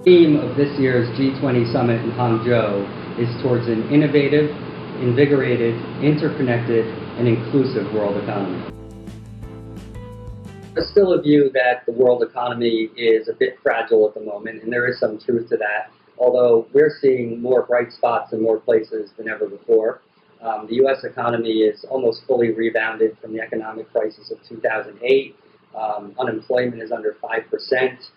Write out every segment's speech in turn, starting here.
theme of this year's G20 summit in Hangzhou is towards an innovative, invigorated, interconnected, and inclusive world economy. There's still a view that the world economy is a bit fragile at the moment, and there is some truth to that, although we're seeing more bright spots in more places than ever before. The U.S. economy is almost fully rebounded from the economic crisis of 2008. Unemployment is under 5%.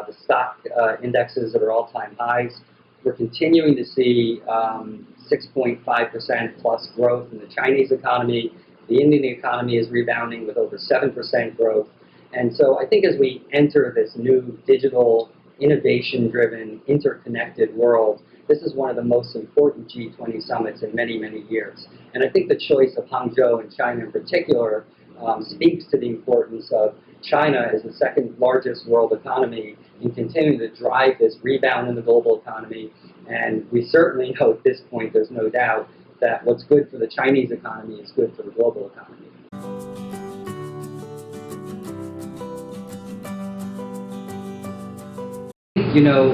The stock indexes are at all-time highs. We're continuing to see 6.5% plus growth in the Chinese economy. The Indian economy is rebounding with over 7% growth. And so I think as we enter this new digital, innovation-driven, interconnected world, this is one of the most important G20 summits in many, many years. And I think the choice of Hangzhou and China in particular speaks to the importance of China as the second largest world economy in continuing to drive this rebound in the global economy. And we certainly know at this point, there's no doubt, that what's good for the Chinese economy is good for the global economy. You know,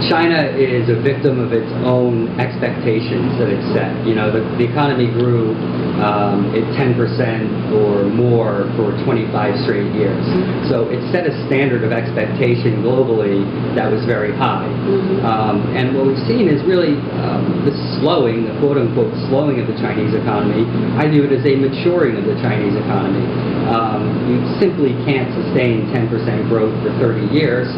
China is a victim of its own expectations that it's set. You know, the economy grew at 10% or more for 25 straight years. So it set a standard of expectation globally that was very high. And what we've seen is really the slowing, the quote-unquote slowing of the Chinese economy. I view it as a maturing of the Chinese economy. You simply can't sustain 10% growth for 30 years.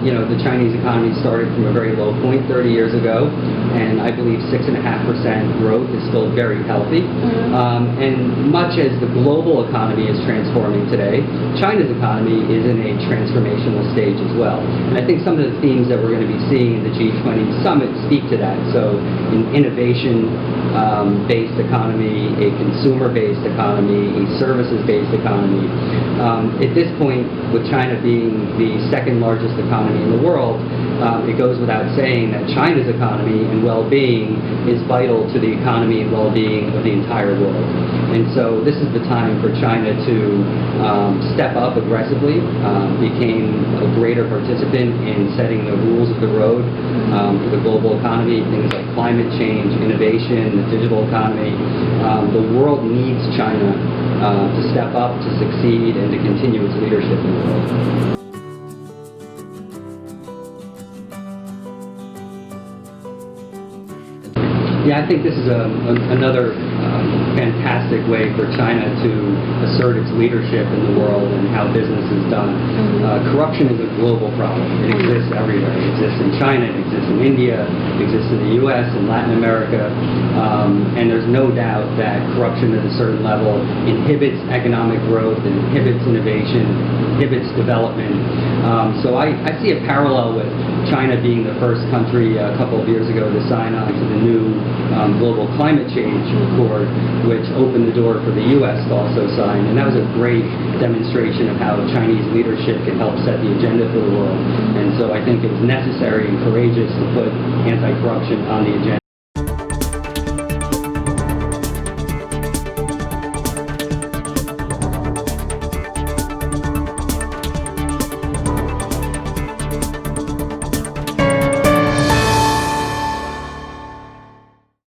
You know, the Chinese economy started from a very low point 30 years ago, and I believe 6.5% growth is still very healthy. And much as the global economy is transforming today, China's economy is in a transformational stage as well. And I think some of the themes that we're going to be seeing in the G20 summit speak to that. So an innovation-based economy, a consumer-based economy, a services-based economy. At this point, with China being the second largest economy in the world, it goes without saying that China's economy and well-being is vital to the economy and well-being of the entire world. And so this is the time for China to step up aggressively, became a greater participant in setting the rules of the road for the global economy, things like climate change, innovation, the digital economy. The world needs China to step up, to succeed, and to continue its leadership in the world. Yeah, I think this is another fantastic way for China to assert its leadership in the world and how business is done. Corruption is a global problem. It exists everywhere. It exists in China, it exists in India, it exists in the U.S., in Latin America, and there's no doubt that corruption at a certain level inhibits economic growth, inhibits innovation, inhibits development. So I see a parallel with China being the first country a couple of years ago to sign on to the new global climate change accord, which opened the door for the U.S. to also sign. And that was a great demonstration of how Chinese leadership can help set the agenda for the world. And so I think it's necessary and courageous to put anti-corruption on the agenda.